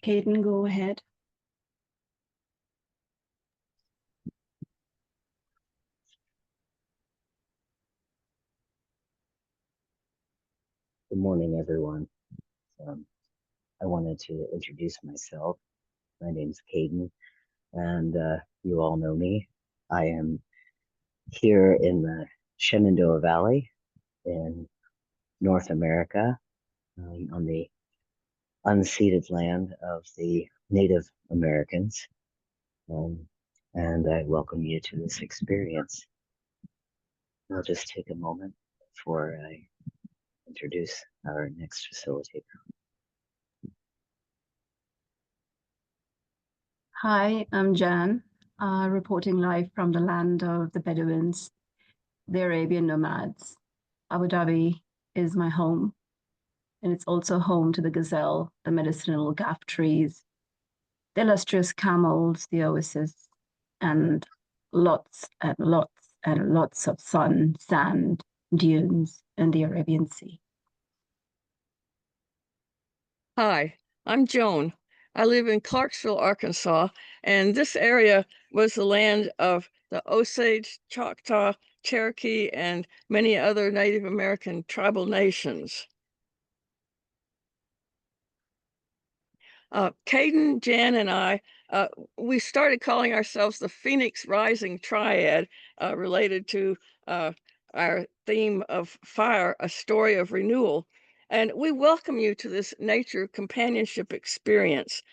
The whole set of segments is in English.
Caden, go ahead. Good morning, everyone. Um, I wanted to introduce myself. My name's Caden, and you all know me. I am here in the Shenandoah Valley in North America, on the unceded land of the Native Americans. Um, and I welcome you to this experience. I'll just take a moment before I introduce our next facilitator. Hi, I'm Jan, reporting live from the land of the Bedouins, the Arabian nomads. Abu Dhabi is my home, and it's also home to the gazelle, the medicinal gaff trees, the illustrious camels, the oasis, and lots and lots and lots of sun, sand, dunes, and the Arabian Sea. Hi, I'm Joan. I live in Clarksville, Arkansas, and this area was the land of the Osage, Choctaw, Cherokee, and many other Native American tribal nations. Caden, Jan, and I, we started calling ourselves the Phoenix Rising Triad, related to our theme of fire, a story of renewal. And we welcome you to this nature companionship experience.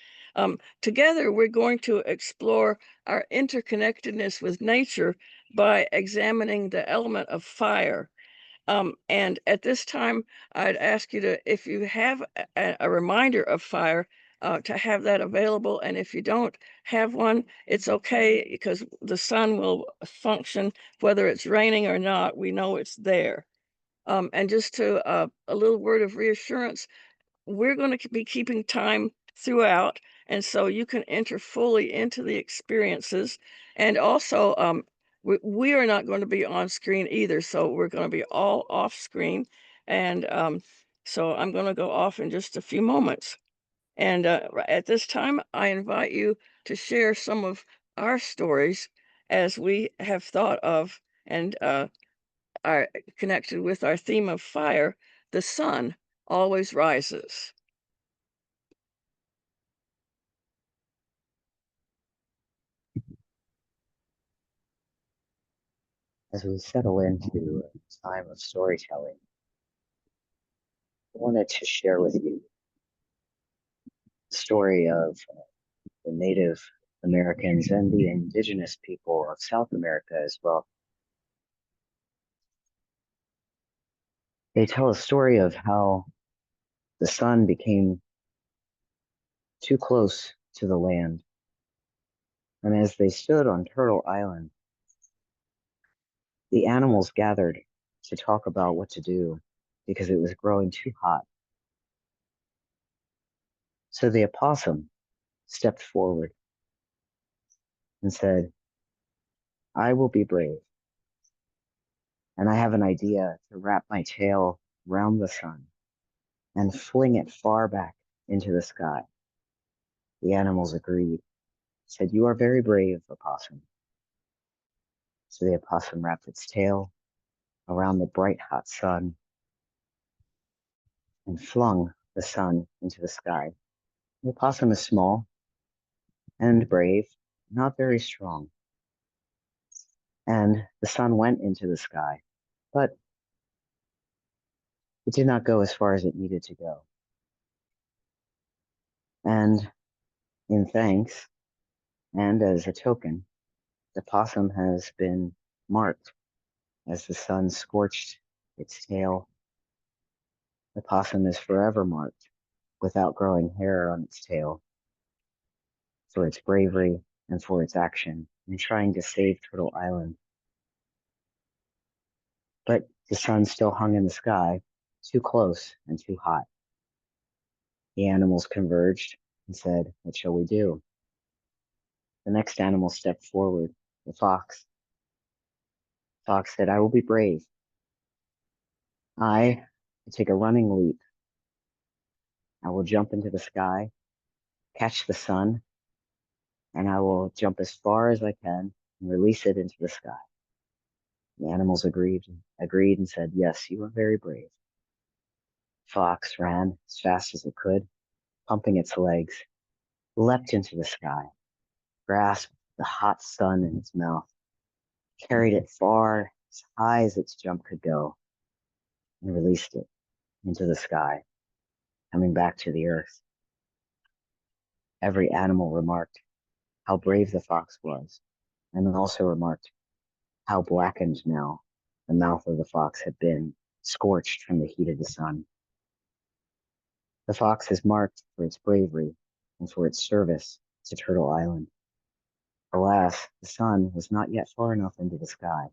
Together, we're going to explore our interconnectedness with nature by examining the element of fire. And at this time, I'd ask you to, if you have a reminder of fire, to have that available. And if you don't have one, it's okay because the sun will function whether it's raining or not. We know it's there. And just to a little word of reassurance, we're going to be keeping time throughout. And so you can enter fully into the experiences. And also, we are not going to be on screen either. So we're going to be all off screen. And so I'm going to go off in just a few moments. And at this time, I invite you to share some of our stories as we have thought of and are connected with our theme of fire. The sun always rises. As we settle into a time of storytelling, I wanted to share with you the story of the Native Americans and the indigenous people of South America as well. They tell a story of how the sun became too close to the land. And as they stood on Turtle Island, the animals gathered to talk about what to do because it was growing too hot. So the opossum stepped forward and said, I will be brave. And I have an idea to wrap my tail round the sun and fling it far back into the sky. The animals agreed, said, You are very brave, opossum. So the opossum wrapped its tail around the bright hot sun and flung the sun into the sky. The opossum is small and brave, not very strong. And the sun went into the sky, but it did not go as far as it needed to go. And in thanks, and as a token, the possum has been marked as the sun scorched its tail. The possum is forever marked without growing hair on its tail for its bravery and for its action in trying to save Turtle Island. But the sun still hung in the sky, too close and too hot. The animals converged and said, What shall we do? The next animal stepped forward, the fox. The fox said, I will be brave. I will take a running leap. I will jump into the sky catch the sun, and I will jump as far as I can and release it into the sky. The animals agreed and said, yes, you are very brave. Fox ran as fast as it could, pumping its legs, leapt into the sky, grasped the hot sun in its mouth, carried it far as high as its jump could go, and released it into the sky, coming back to the earth. Every animal remarked how brave the fox was, and also remarked how blackened now the mouth of the fox had been, scorched from the heat of the sun. The fox is marked for its bravery and for its service to Turtle Island. Alas, the sun was not yet far enough into the sky,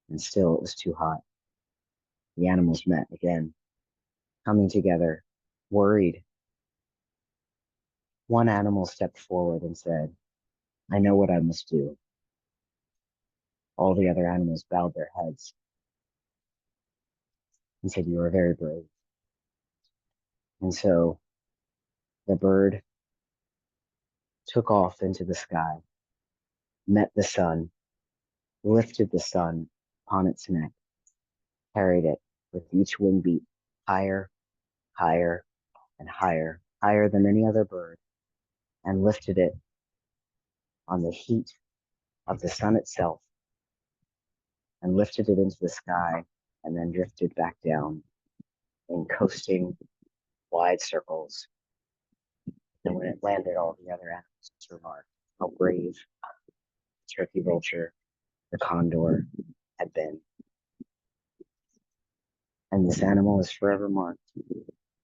and still it was too hot. The animals met again, coming together, worried. One animal stepped forward and said, I know what I must do. All the other animals bowed their heads and said, you are very brave. And so the bird took off into the sky, met the sun, lifted the sun upon its neck, carried it with each wing beat higher, higher, and higher, higher than any other bird, and lifted it on the heat of the sun itself, and lifted it into the sky, and then drifted back down in coasting wide circles. And when it landed, all the other animals remarked how brave the turkey vulture, the condor, had been. And this animal is forever marked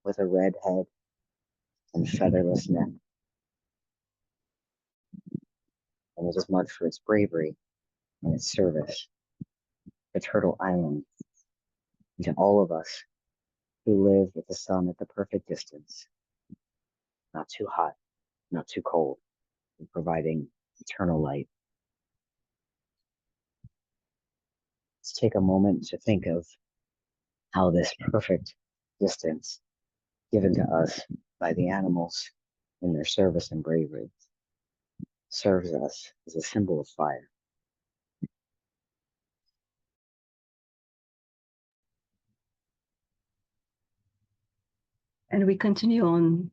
with a red head and featherless neck. And it is marked for its bravery and its service to Turtle Island, and to all of us who live with the sun at the perfect distance, not too hot, not too cold, and providing eternal light. Let's take a moment to think of how this perfect distance given to us by the animals in their service and bravery serves us as a symbol of fire. And we continue on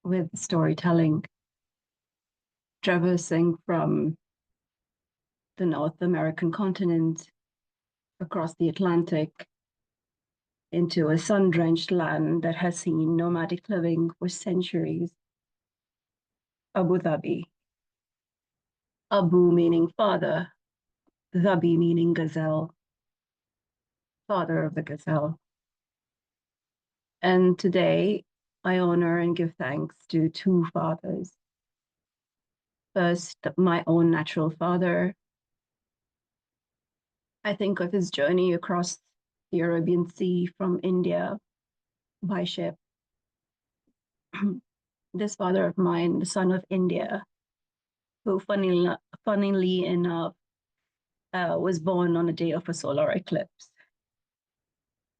with storytelling, traversing from the North American continent across the Atlantic into a sun-drenched land that has seen nomadic living for centuries. Abu Dhabi. Abu meaning father, Dhabi meaning gazelle, father of the gazelle. And today I honor and give thanks to two fathers. First, my own natural father. I think of his journey across the Arabian Sea from India by ship. This father of mine, the son of India, who funnily enough was born on a day of a solar eclipse.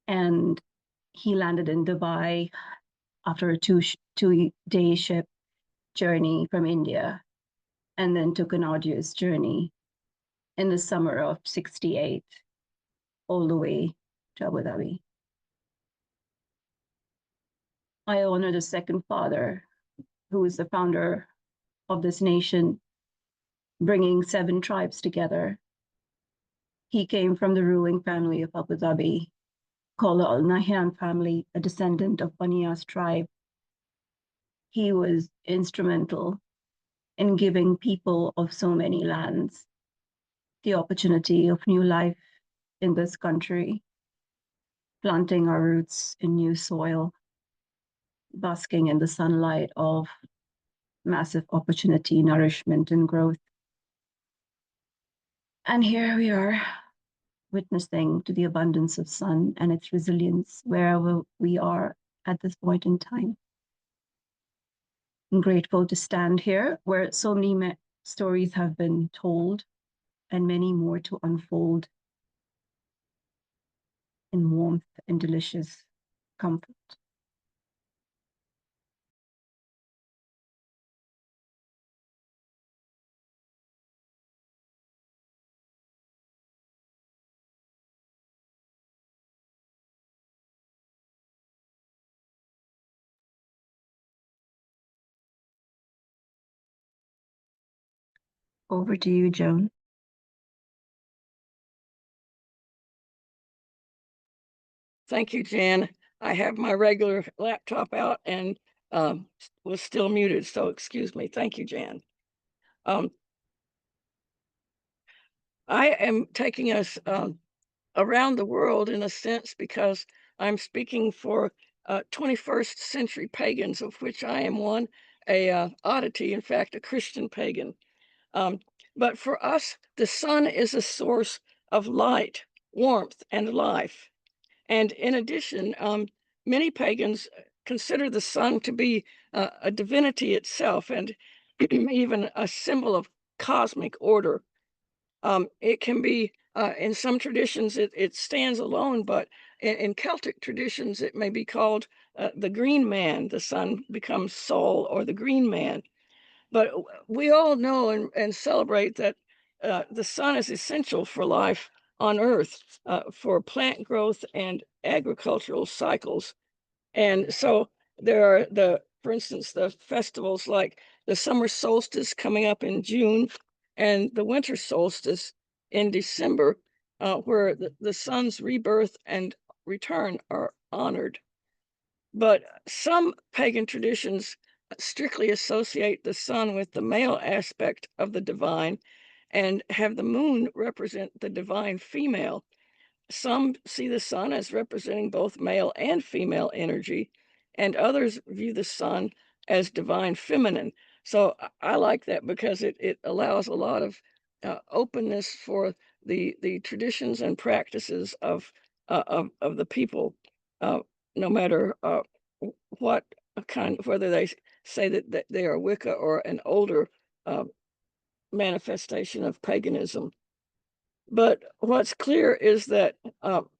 And he landed in Dubai after a two-day ship journey from India, and then took an arduous journey in the summer of '68 all the way to Abu Dhabi. I honor the second father, who is the founder of this nation, bringing 7 tribes together. He came from the ruling family of Abu Dhabi, called the Al Nahyan family, a descendant of Banias tribe. He was instrumental in giving people of so many lands the opportunity of new life in this country, planting our roots in new soil, basking in the sunlight of massive opportunity, nourishment, and growth. And here we are, witnessing to the abundance of sun and its resilience wherever we are at this point in time. I'm grateful to stand here where so many stories have been told and many more to unfold in warmth and delicious comfort. Over to you, Joan. Thank you, Jan. I have my regular laptop out and was still muted, so excuse me. Thank you, Jan. I am taking us around the world in a sense because I'm speaking for 21st century pagans, of which I am one, a oddity, in fact, a Christian pagan. Um, but for us, the sun is a source of light, warmth, and life. And in addition, many pagans consider the sun to be a divinity itself and even a symbol of cosmic order. It can be, in some traditions, it stands alone, but in Celtic traditions, it may be called the green man. The sun becomes Sol or the green man. But we all know and celebrate that the sun is essential for life on Earth, for plant growth and agricultural cycles. And so there are for instance, the festivals like the summer solstice coming up in June and the winter solstice in December, where the sun's rebirth and return are honored. But some pagan traditions strictly associate the sun with the male aspect of the divine and have the moon represent the divine female. Some see the sun as representing both male and female energy, and others view the sun as divine feminine. So I like that because it allows a lot of openness for the traditions and practices of the people, uh, no matter what kind, whether they say that they are Wicca or an older uh, manifestation of paganism. But what's clear is that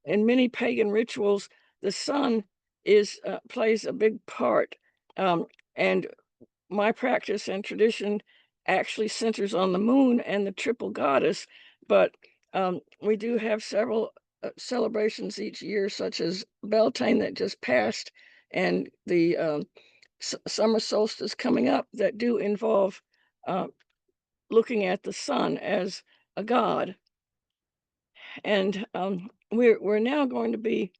in many pagan rituals, the sun is plays a big part, um, and my practice and tradition actually centers on the moon and the triple goddess. But we do have several celebrations each year, such as Beltane that just passed, and the summer solstice coming up that do involve uh, looking at the sun as a god. And we're now going to be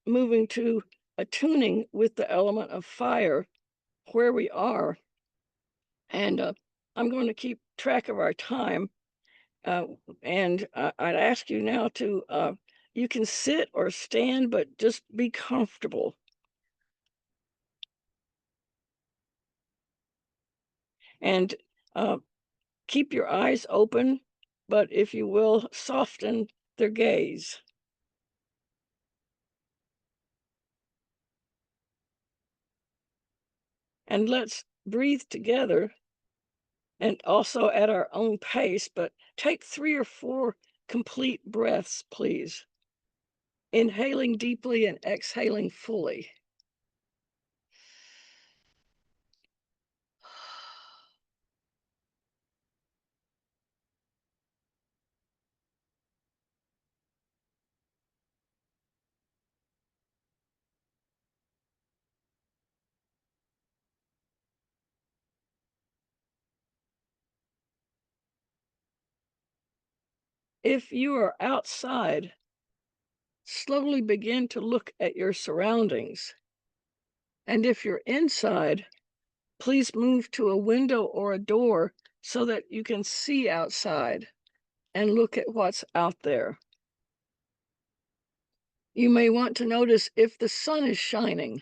moving to attuning with the element of fire where we are. And I'm going to keep track of our time. Uh, and I'd ask you now to, you can sit or stand, but just be comfortable. And uh, keep your eyes open, but if you will, soften their gaze. And let's breathe together and also at our own pace, but take 3 or 4 complete breaths, please. Inhaling deeply and exhaling fully. If you are outside, slowly begin to look at your surroundings. And if you're inside, please move to a window or a door so that you can see outside and look at what's out there. You may want to notice if the sun is shining.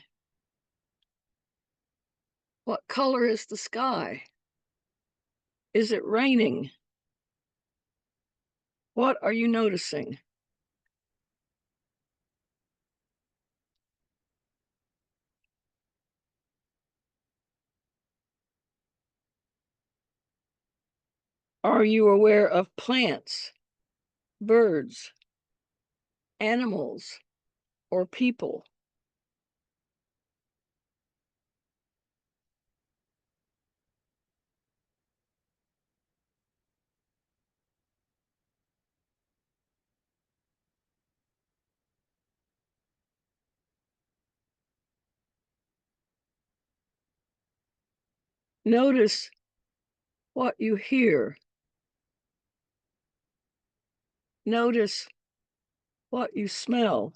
What color is the sky? Is it raining? What are you noticing? Are you aware of plants, birds, animals, or people? Notice what you hear. Notice what you smell.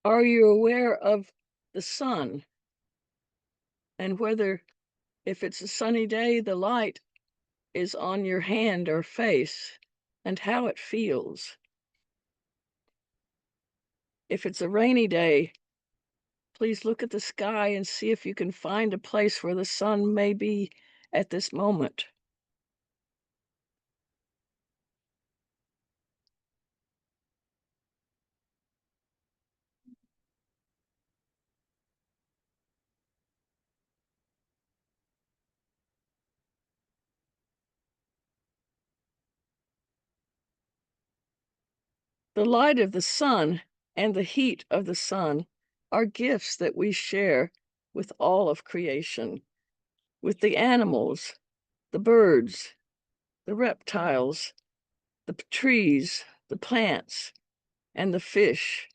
Are you aware of the sun and whether, if it's a sunny day, the light is on your hand or face and how it feels? If it's a rainy day, please look at the sky and see if you can find a place where the sun may be at this moment. The light of the sun and the heat of the sun are gifts that we share with all of creation, with the animals, the birds, the reptiles, the trees, the plants, and the fish.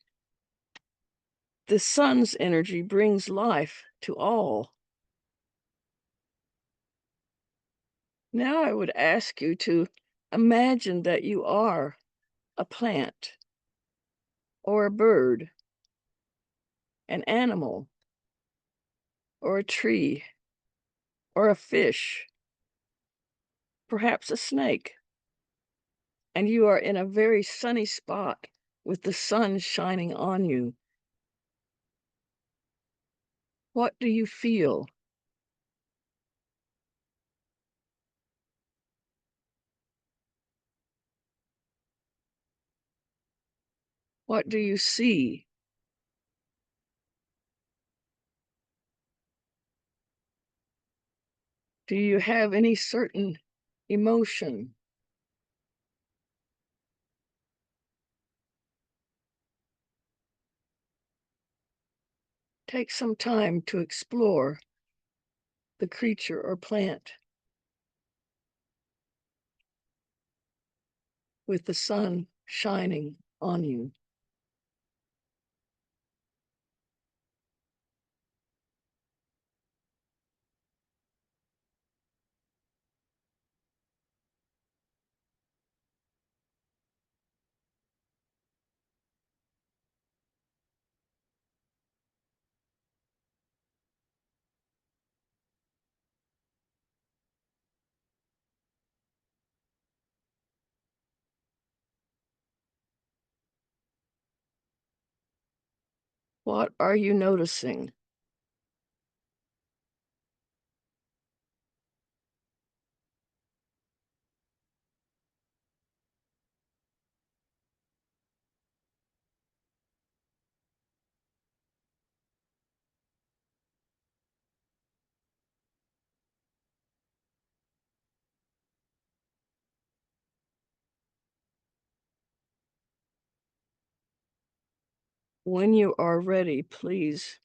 The sun's energy brings life to all. Now I would ask you to imagine that you are a plant or a bird, an animal or a tree or a fish, perhaps a snake, and you are in a very sunny spot with the sun shining on you. What do you feel? What do you see? Do you have any certain emotion? Take some time to explore the creature or plant with the sun shining on you. What are you noticing? When you are ready, please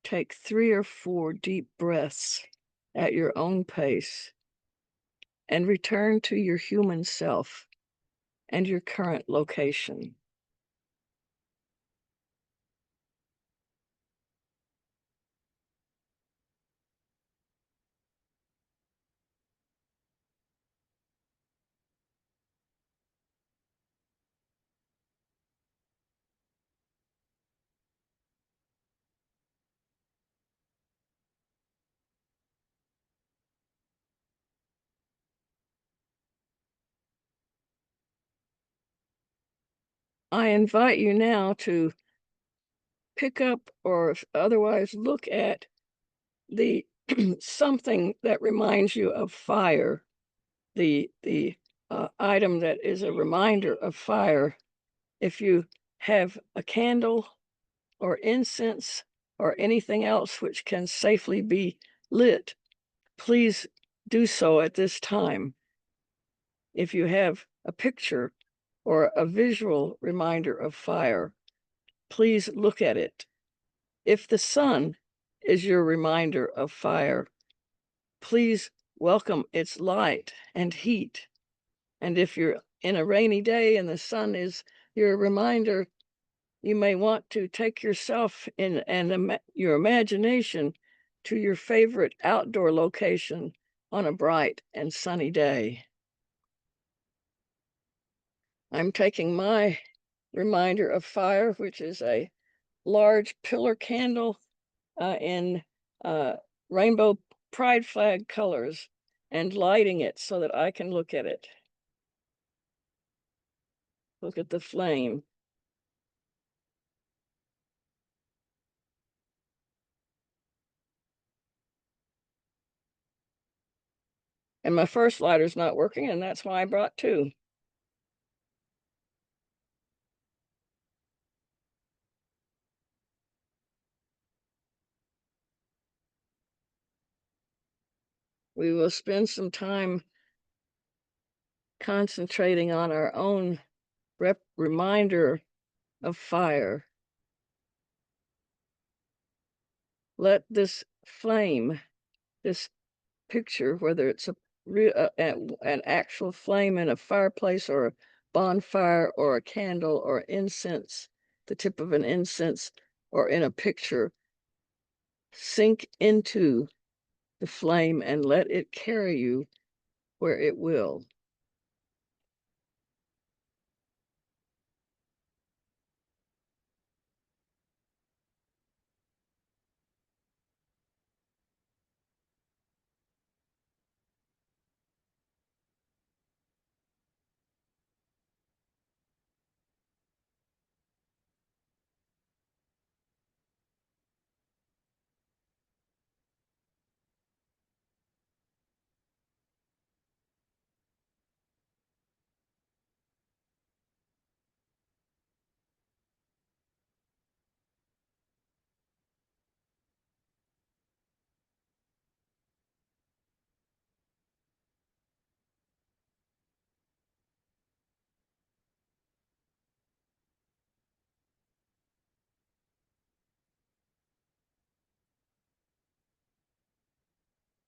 take 3 or 4 deep breaths at your own pace and return to your human self and your current location. I invite you now to pick up or otherwise look at the something that reminds you of fire, the item that is a reminder of fire. If you have a candle or incense or anything else which can safely be lit, please do so at this time. If you have a picture or a visual reminder of fire, please look at it. If the sun is your reminder of fire. Please welcome its light and heat. And if you're in a rainy day and the sun is your reminder, you may want to take yourself and your imagination to your favorite outdoor location on a bright and sunny day. I'm taking my reminder of fire, which is a large pillar candle in rainbow pride flag colors, and lighting it so that I can look at it. Look at the flame. And my first lighter's not working, and that's why I brought two. We will spend some time concentrating on our own reminder of fire. Let this flame, this picture, whether it's an actual flame in a fireplace or a bonfire or a candle or incense, the tip of an incense, or in a picture, sink into the flame and let it carry you where it will.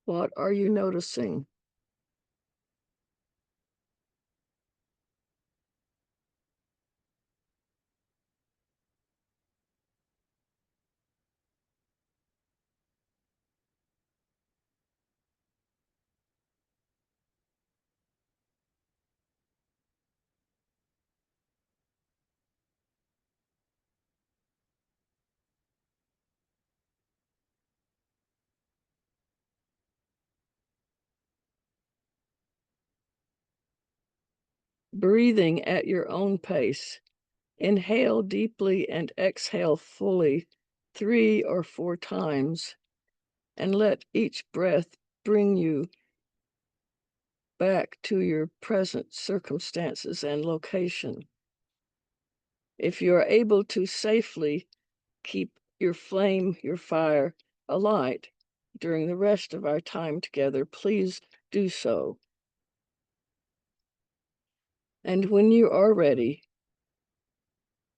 What are you noticing? Breathing at your own pace. Inhale deeply and exhale fully 3 or 4 times, and let each breath bring you back to your present circumstances and location. If you are able to safely keep your flame, your fire, alight during the rest of our time together, please do so. And when you are ready,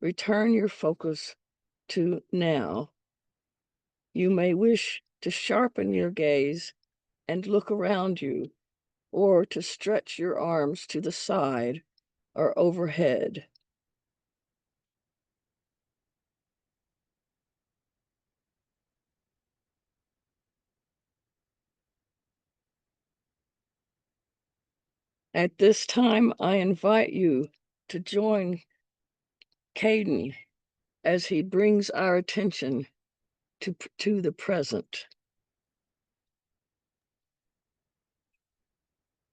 return your focus to now. You may wish to sharpen your gaze and look around you, or to stretch your arms to the side or overhead. At this time, I invite you to join Caden as he brings our attention to the present.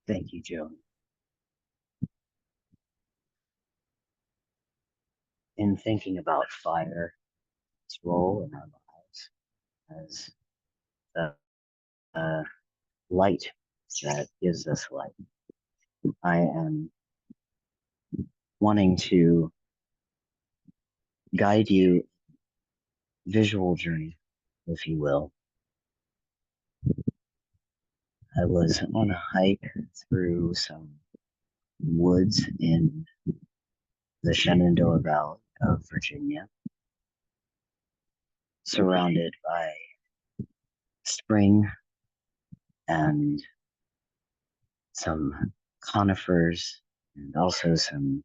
Thank you, Joan. In thinking about fire, its role in our lives as the light that gives us light, I am wanting to guide you visual journey, if you will. I was on a hike through some woods in the Shenandoah Valley of Virginia, surrounded by spring and some conifers and also some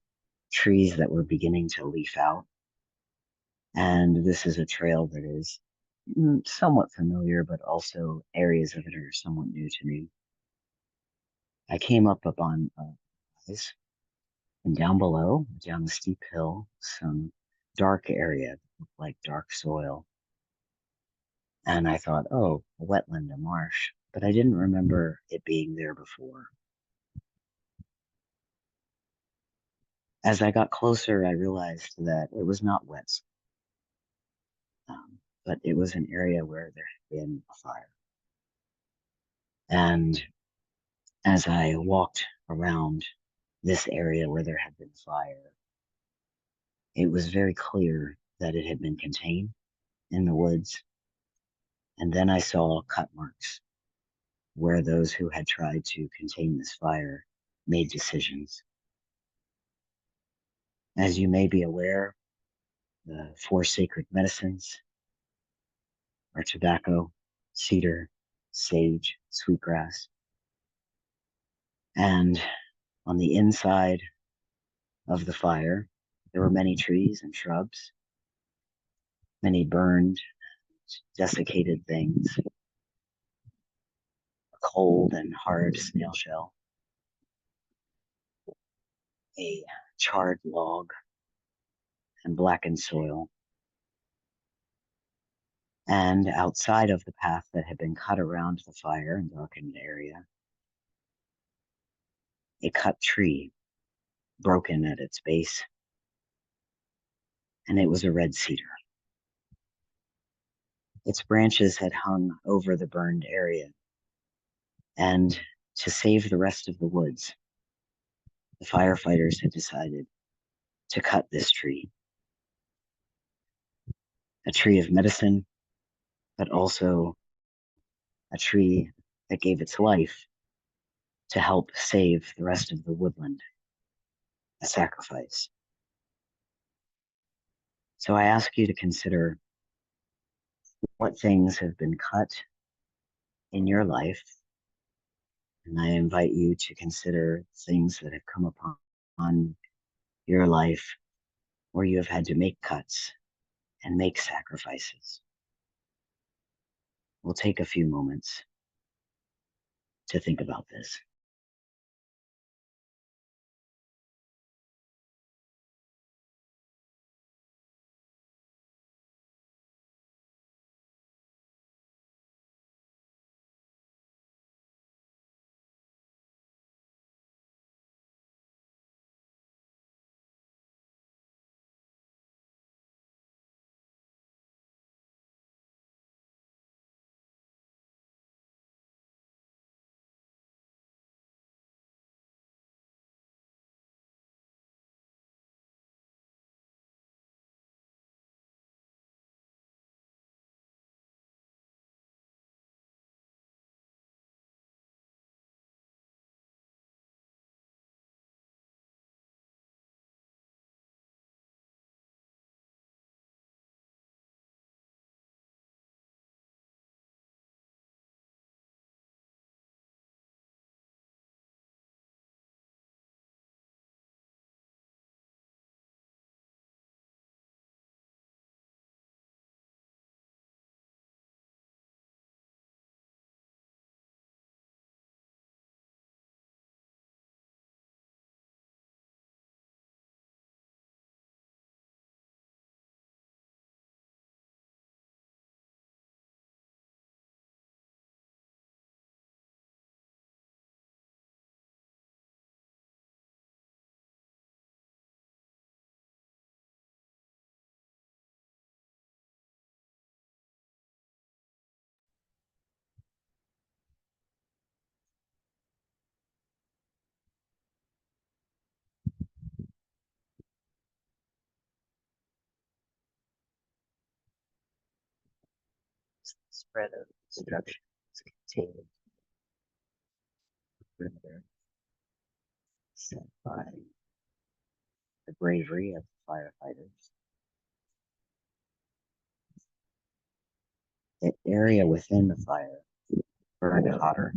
trees that were beginning to leaf out. And this is a trail that is somewhat familiar, but also areas of it are somewhat new to me. I came up on this, and down below, down the steep hill, some dark area that looked like dark soil. And I thought, oh, a wetland, a marsh, but I didn't remember it being there before. As I got closer, I realized that it was not wet, but it was an area where there had been a fire. And as I walked around this area where there had been fire, it was very clear that it had been contained in the woods. And then I saw cut marks where those who had tried to contain this fire made decisions. As you may be aware, the four sacred medicines are tobacco, cedar, sage, sweetgrass. And on the inside of the fire, there were many trees and shrubs, many burned, desiccated things, a cold and hard snail shell, a charred log, and blackened soil. And outside of the path that had been cut around the fire and darkened area, a cut tree, broken at its base, and it was a red cedar. Its branches had hung over the burned area, and to save the rest of the woods, the firefighters had decided to cut this tree. A tree of medicine, but also a tree that gave its life to help save the rest of the woodland, a sacrifice. So I ask you to consider what things have been cut in your life, and I invite you to consider things that have come upon your life where you have had to make cuts and make sacrifices. We'll take a few moments to think about this. Spread of destruction is contained perimeter set by the bravery of the firefighters The area within the fire burned hotter,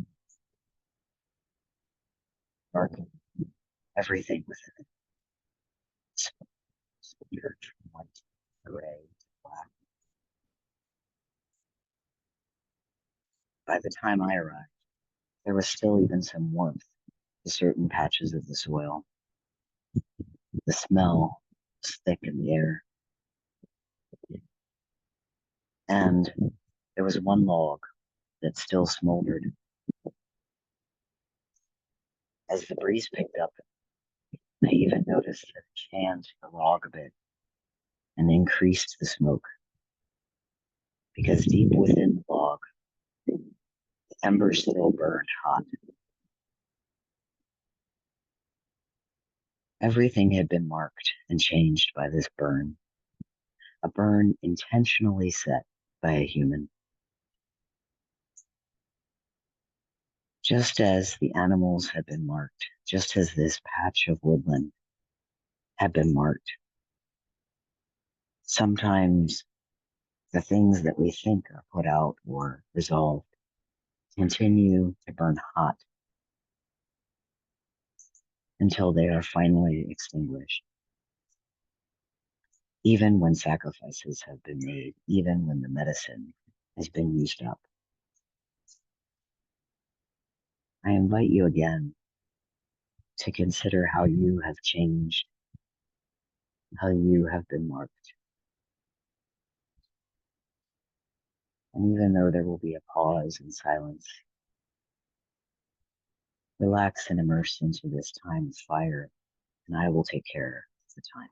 darkened everything within it. Splintered from white to gray to black. By the time I arrived, there was still even some warmth to certain patches of the soil. The smell was thick in the air. And there was one log that still smoldered. As the breeze picked up, I even noticed that it fanned the log a bit and increased the smoke. Because deep within the log, the embers still burned hot. Everything had been marked and changed by this burn, a burn intentionally set by a human. Just as the animals had been marked, just as this patch of woodland had been marked. Sometimes the things that we think are put out or resolved continue to burn hot until they are finally extinguished. Even when sacrifices have been made, even when the medicine has been used up. I invite you again to consider how you have changed, how you have been marked. And even though there will be a pause and silence, relax and immerse into this time of fire, and I will take care of the time.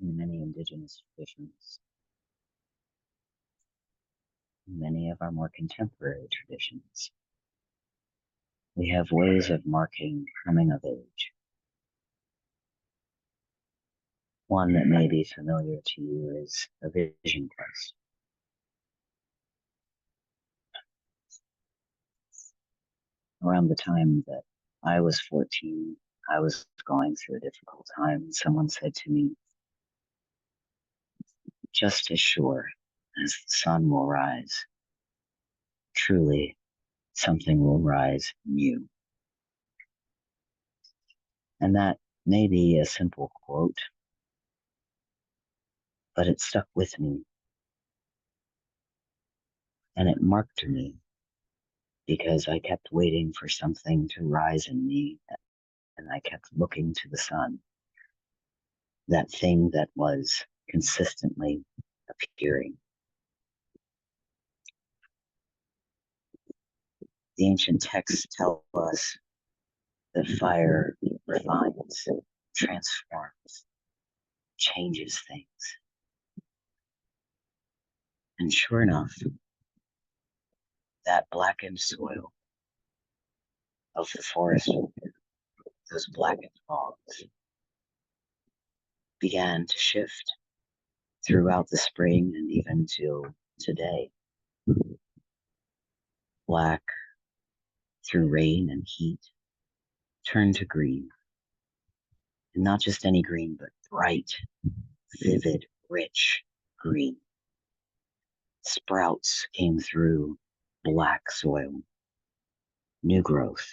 In many indigenous traditions, many of our more contemporary traditions, we have ways of marking coming of age. One that may be familiar to you is a vision quest. Around the time that I was 14, I was going through a difficult time, and someone said to me, just as sure as the sun will rise, truly something will rise new. And that may be a simple quote, but it stuck with me and it marked me because I kept waiting for something to rise in me, and I kept looking to the sun, that thing that was consistently appearing. The ancient texts tell us that fire refines, transforms, changes things. And sure enough, that blackened soil of the forest, those blackened logs, began to shift throughout the spring and even till today. Black through rain and heat turned to green. And not just any green, but bright, vivid, rich green. Sprouts came through black soil, new growth.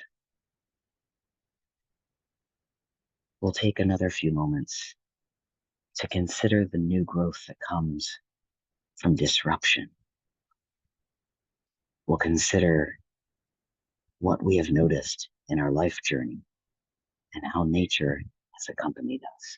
We'll take another few moments to consider the new growth that comes from disruption. We'll consider what we have noticed in our life journey and how nature has accompanied us.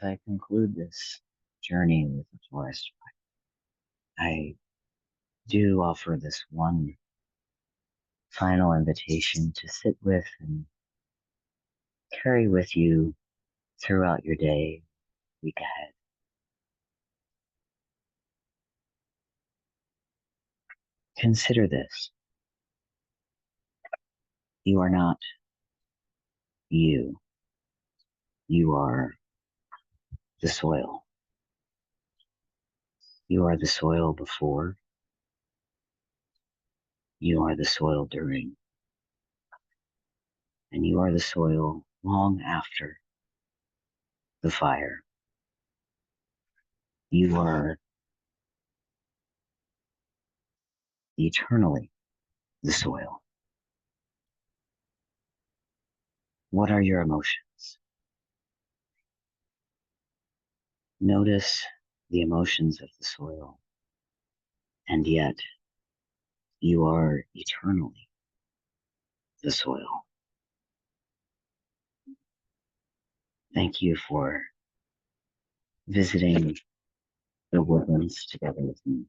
As I conclude this journey with the forest, I do offer this one final invitation to sit with and carry with you throughout your day, week ahead. Consider this. You are not you. You are the soil. You are the soil before. You are the soil during. And you are the soil long after the fire. You are eternally the soil. What are your emotions? Notice the emotions of the soil, and yet you are eternally the soil. Thank you for visiting the woodlands together with me.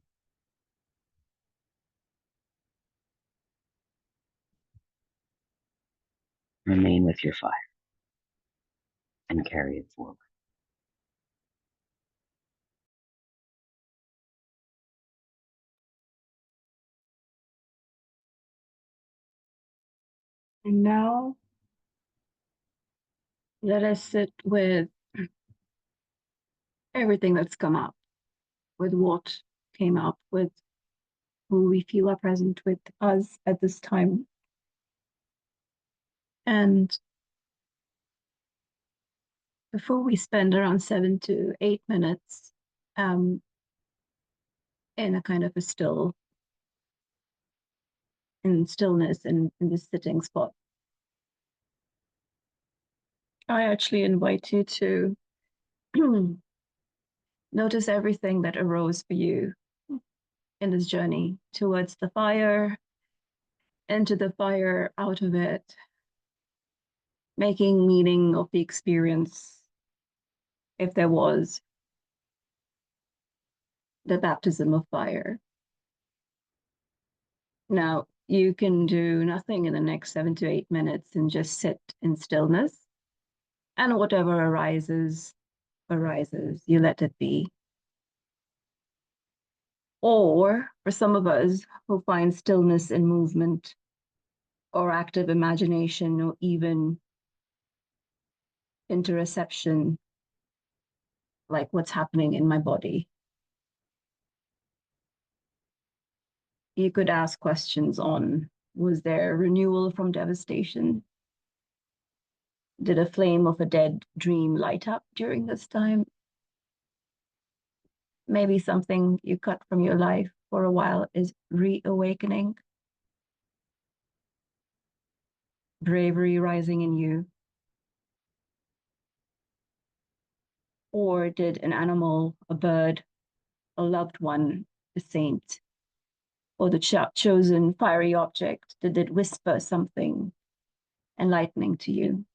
Remain with your fire and carry it forward. And now let us sit with everything that's come up, with what came up, with who we feel are present with us at this time. And before we spend around 7 to 8 minutes um, in a kind of a stillness in this sitting spot. I actually invite you to notice everything that arose for you in this journey towards the fire, into the fire, out of it, making meaning of the experience, if there was the baptism of fire. Now, you can do nothing in the next 7 to 8 minutes and just sit in stillness, and whatever arises, arises. You let it be. Or for some of us who find stillness in movement or active imagination or even interoception, like what's happening in my body, you could ask questions on, was there renewal from devastation? Did a flame of a dead dream light up during this time? Maybe something you cut from your life for a while is reawakening. Bravery rising in you. Or did an animal, a bird, a loved one, a saint, or the chosen fiery object, did it whisper something enlightening to you?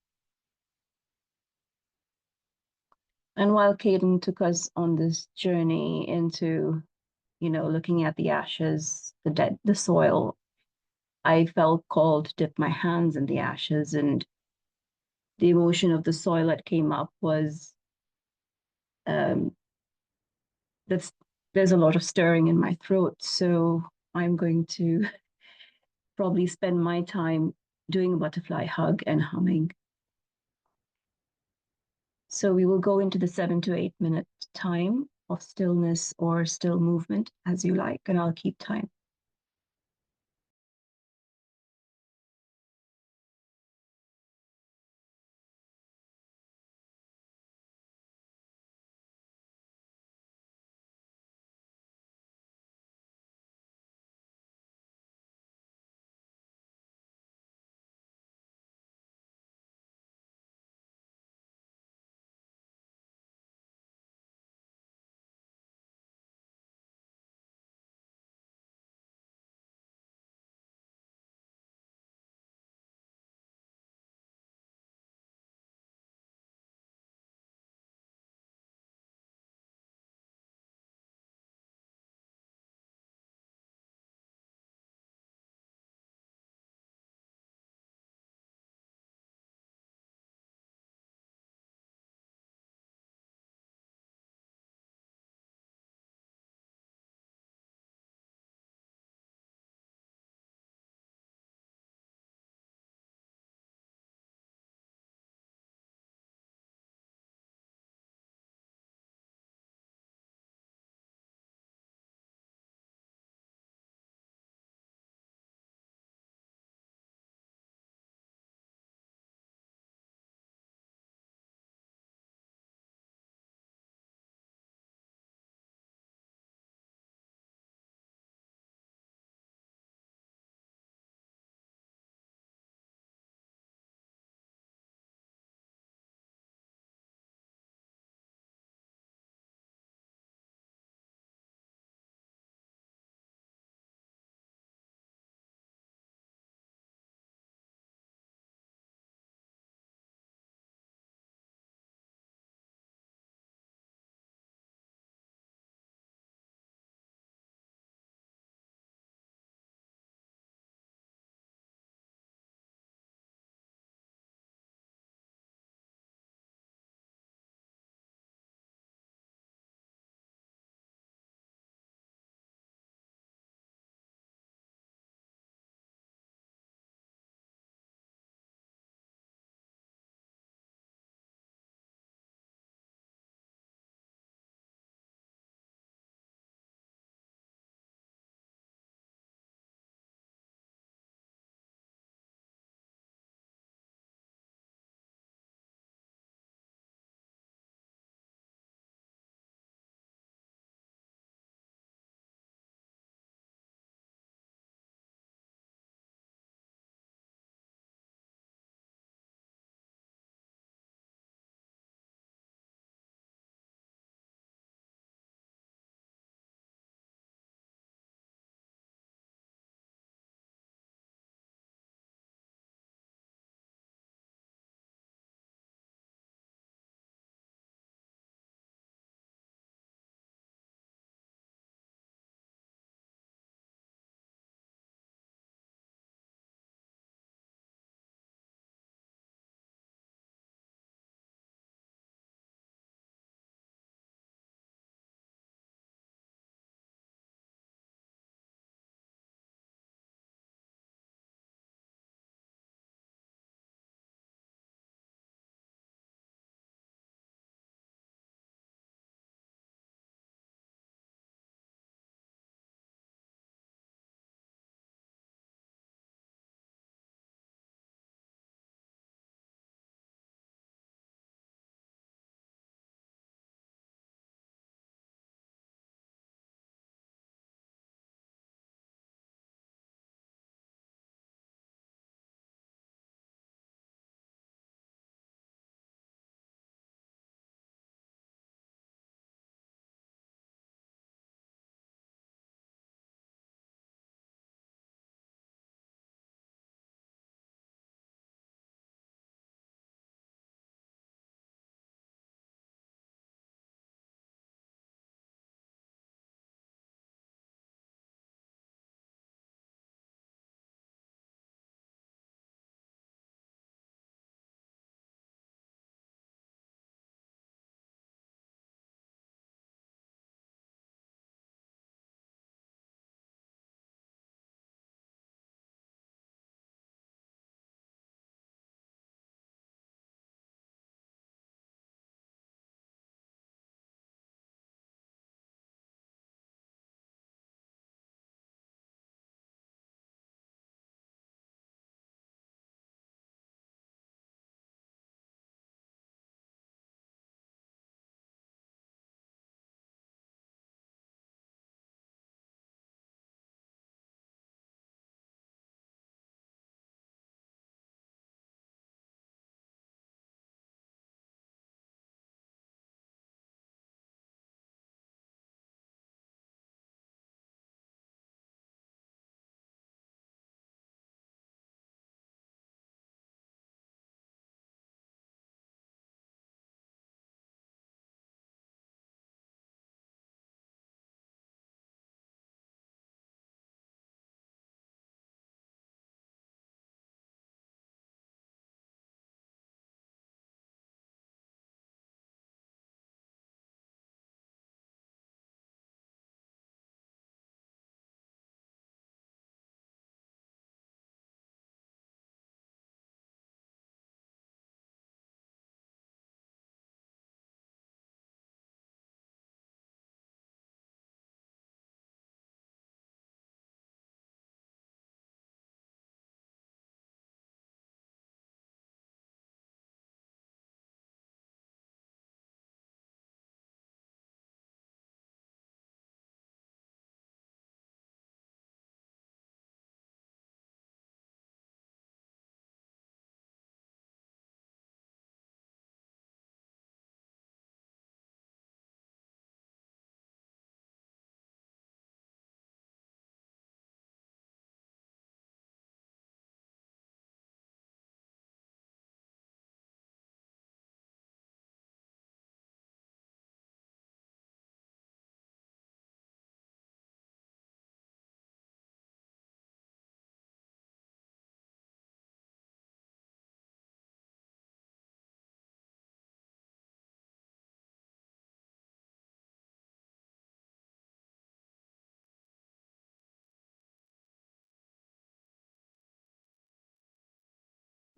And while Caden took us on this journey into, looking at the ashes, the soil, I felt called to dip my hands in the ashes, and the emotion of the soil that came up was um, that's there's a lot of stirring in my throat. So I'm going to probably spend my time doing a butterfly hug and humming. So we will go into the 7 to 8 minute time of stillness or still movement as you like, and I'll keep time.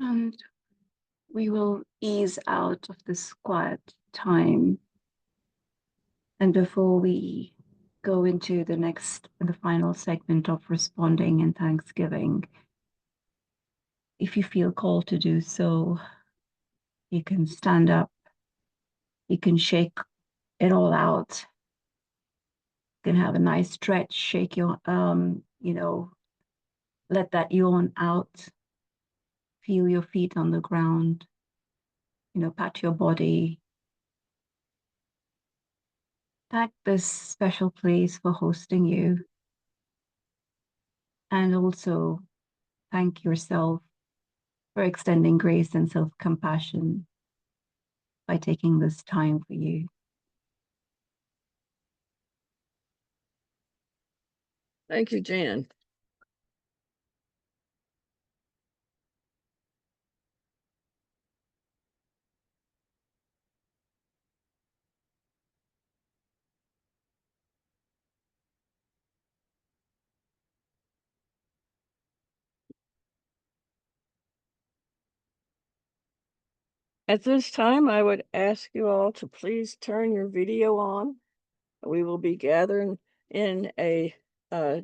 And we will ease out of this quiet time. And before we go into the final segment of responding and Thanksgiving, if you feel called to do so, you can stand up, you can shake it all out, you can have a nice stretch, shake your, let that yawn out, feel your feet on the ground, pat your body. Thank this special place for hosting you. And also thank yourself for extending grace and self-compassion by taking this time for you. Thank you, Jan. At this time, I would ask you all to please turn your video on. We will be gathering in a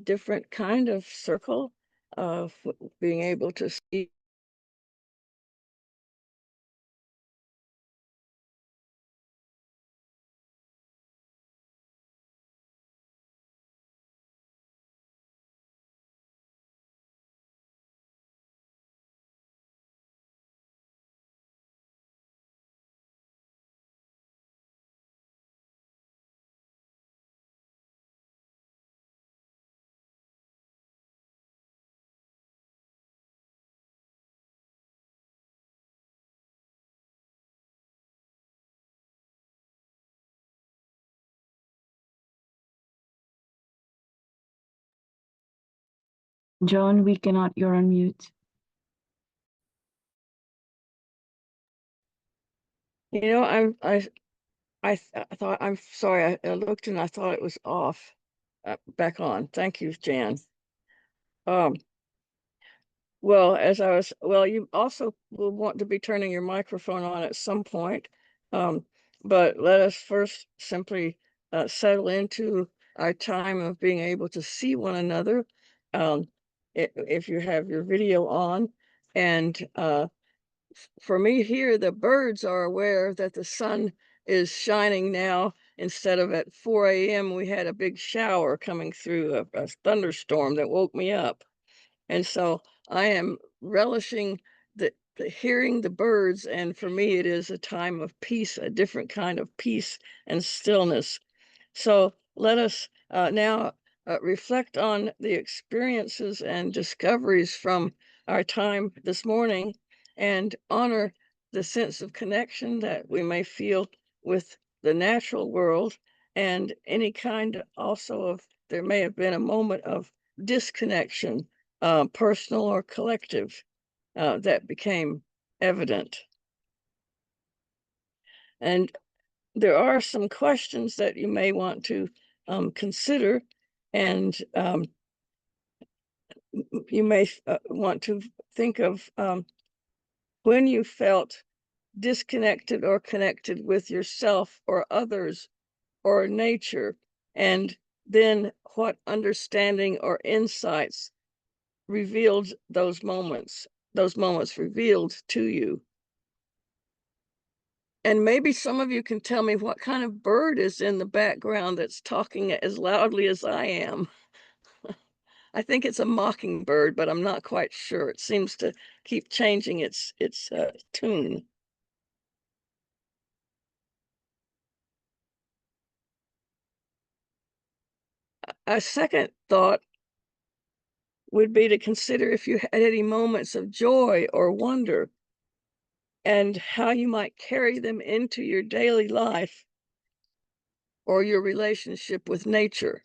different kind of circle of being able to see. John, we cannot, you're on mute. I thought, I'm sorry, I looked and I thought it was off. Back on. Thank you, Jan. Well, you also will want to be turning your microphone on at some point. But let us first simply settle into our time of being able to see one another. If you have your video on, and for me here, the birds are aware that the sun is shining now. Instead of at 4 a.m., we had a big shower coming through, a thunderstorm that woke me up. And so I am relishing the hearing the birds, and for me, it is a time of peace, a different kind of peace and stillness. So let us now reflect on the experiences and discoveries from our time this morning and honor the sense of connection that we may feel with the natural world, and any kind also of, there may have been a moment of disconnection, personal or collective, that became evident. And there are some questions that you may want to consider, and you may want to think of when you felt disconnected or connected with yourself or others or nature, and then what understanding or insights revealed those moments revealed to you. And maybe some of you can tell me what kind of bird is in the background that's talking as loudly as I am. I think it's a mockingbird, but I'm not quite sure. It seems to keep changing its tune. A second thought would be to consider if you had any moments of joy or wonder, and how you might carry them into your daily life or your relationship with nature.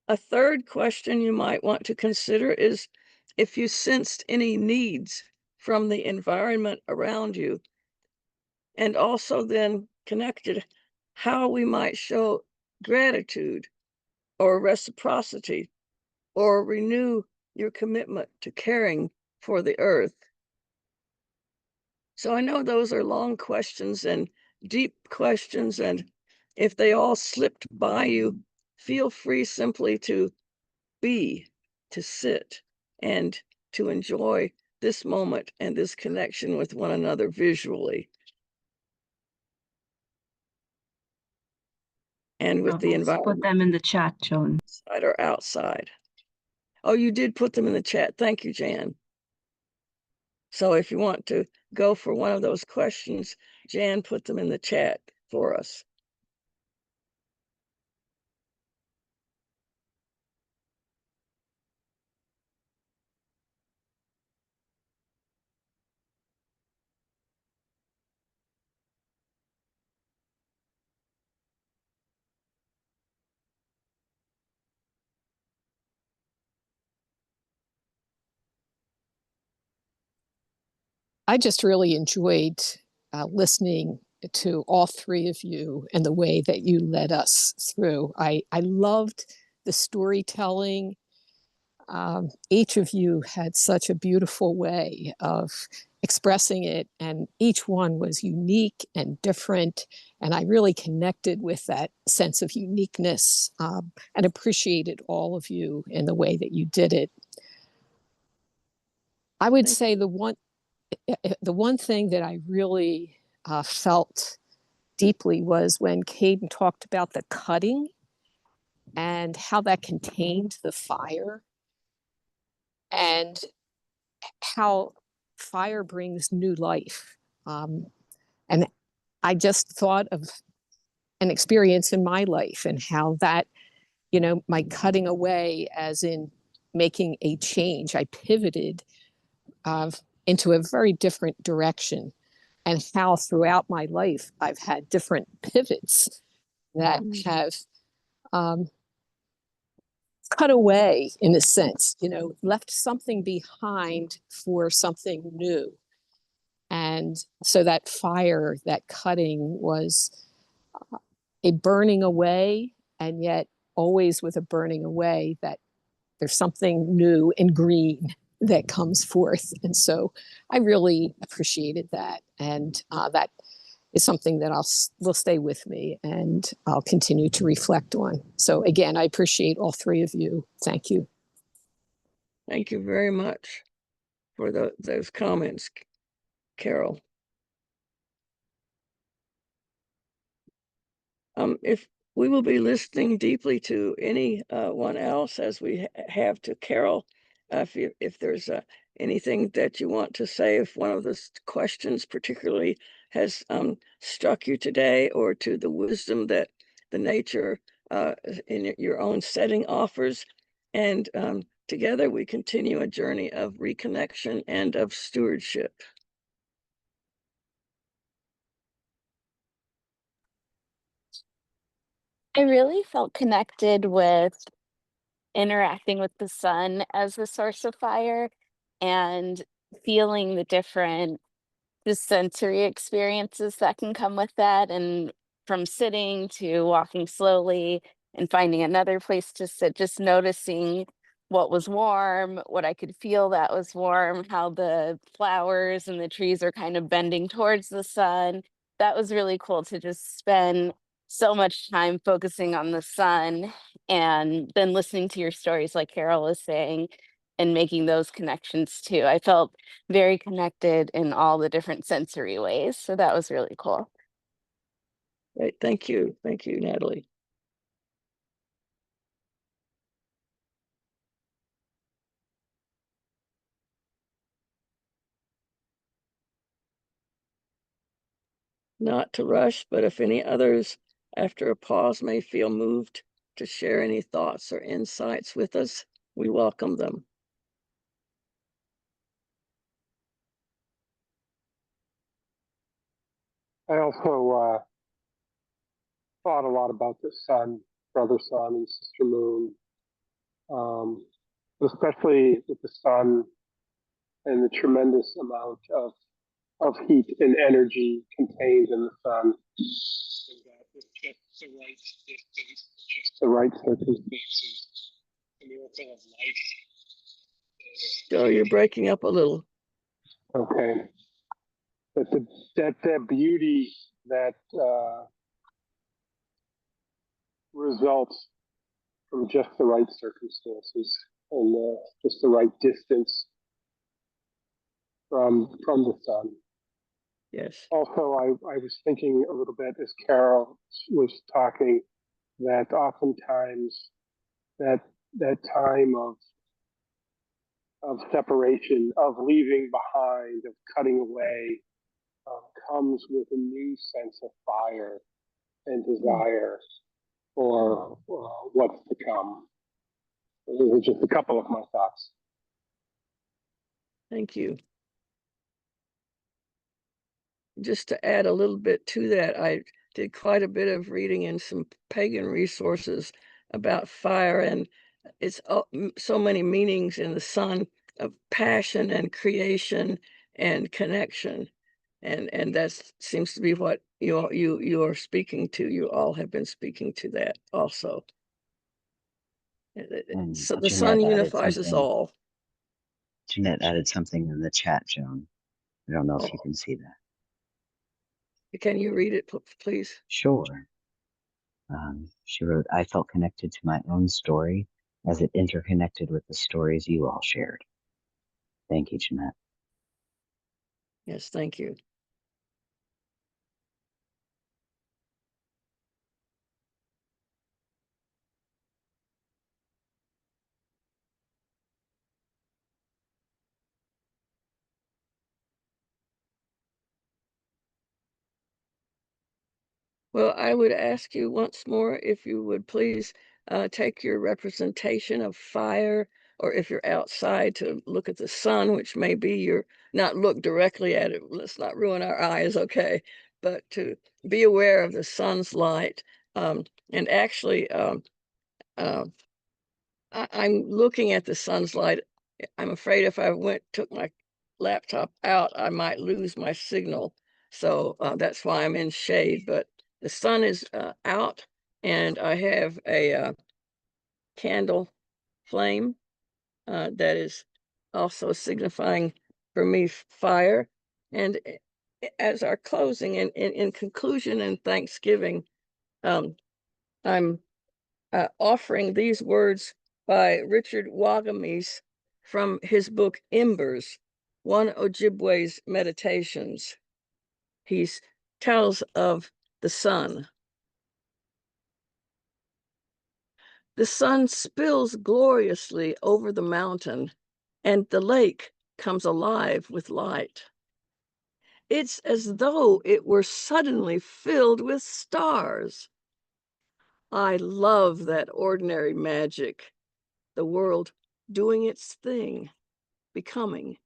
A third question you might want to consider is if you sensed any needs from the environment around you, and also then connected how we might show gratitude or reciprocity or renew your commitment to caring for the earth. So I know those are long questions and deep questions, and if they all slipped by you, feel free simply to be, to sit, and to enjoy this moment and this connection with one another visually and with I've the also put environment, them in the chat, Joan. inside or outside. Oh, you did put them in the chat. Thank you, Jan. So if you want to go for one of those questions, Jan put them in the chat for us. I just really enjoyed listening to all three of you and the way that you led us through. I loved the storytelling. Each of you had such a beautiful way of expressing it, and each one was unique and different. And I really connected with that sense of uniqueness and appreciated all of you in the way that you did it. I would Thank say the one thing that I really felt deeply was when Caden talked about the cutting and how that contained the fire and how fire brings new life. And I just thought of an experience in my life and how that, my cutting away, as in making a change, I pivoted into a very different direction, and how throughout my life I've had different pivots that have cut away, in a sense, left something behind for something new. And so that fire, that cutting, was a burning away, and yet always with a burning away, that there's something new and green that comes forth. And so I really appreciated that. And that is something that will stay with me and I'll continue to reflect on. So again, I appreciate all three of you. Thank you. Thank you very much for those comments, Carol. If we will be listening deeply to anyone else as we have to Carol, if there's anything that you want to say, if one of the questions particularly has struck you today, or to the wisdom that the nature in your own setting offers, and together we continue a journey of reconnection and of stewardship. I really felt connected with interacting with the sun as the source of fire and feeling the sensory experiences that can come with that. And from sitting to walking slowly and finding another place to sit, just noticing what was warm, what I could feel that was warm, how the flowers and the trees are kind of bending towards the sun. That was really cool to just spend so much time focusing on the sun and then listening to your stories, like Carol was saying, and making those connections too. I felt very connected in all the different sensory ways. So that was really cool. Great, thank you, Natalie. Not to rush, but if any others after a pause may feel moved to share any thoughts or insights with us, we welcome them. I also thought a lot about the sun, brother sun and sister moon, especially with the sun and the tremendous amount of of heat and energy contained in the sun. So that with just the right distance, just the right circumstances, the miracle of life. Joe, you're breaking up a little. Okay. That the beauty that results from just the right circumstances and just the right distance from the sun. Yes. Also, I was thinking a little bit as Carol was talking that oftentimes that time of separation, of leaving behind, of cutting away, comes with a new sense of fire and desire for what's to come. Those are just a couple of my thoughts. Thank you. Just to add a little bit to that, I did quite a bit of reading in some pagan resources about fire, and it's so many meanings in the sun of passion and creation and connection, and that seems to be what you are speaking to. You all have been speaking to that also. And So the sun Jeanette added unifies us something. all. Jeanette added something in the chat, Joan. I don't know if you Oh, can see that. can you read it, please? Sure. She wrote, I felt connected to my own story as it interconnected with the stories you all shared. Thank you, Jeanette. Yes, thank you. Well, I would ask you once more if you would please take your representation of fire, or if you're outside to look at the sun, which may be you're not look directly at it. Let's not ruin our eyes, okay? But to be aware of the sun's light. And actually, I'm looking at the sun's light. I'm afraid if I took my laptop out, I might lose my signal. So that's why I'm in shade. But the sun is out, and I have a candle flame that is also signifying for me fire. And as our closing and in conclusion and Thanksgiving, I'm offering these words by Richard Wagamese from his book Embers, one Ojibwe's Meditations. He tells of the sun. The sun spills gloriously over the mountain, and the lake comes alive with light. It's as though it were suddenly filled with stars. I love that ordinary magic, the world doing its thing, becoming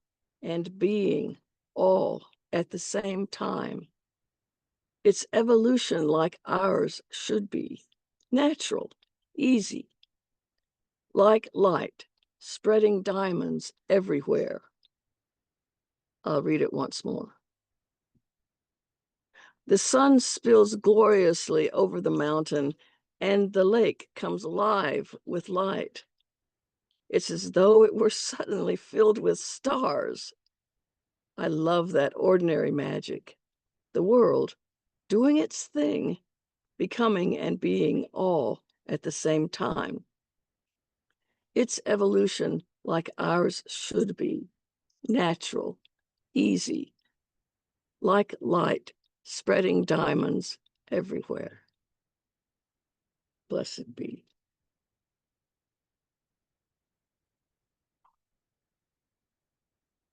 and being all at the same time. Its evolution, like ours, should be natural, easy, like light, spreading diamonds everywhere. I'll read it once more. The sun spills gloriously over the mountain, and the lake comes alive with light. It's as though it were suddenly filled with stars. I love that ordinary magic. The world doing its thing, becoming and being all at the same time. Its evolution, like ours should be, natural, easy, like light, spreading diamonds everywhere. Blessed be.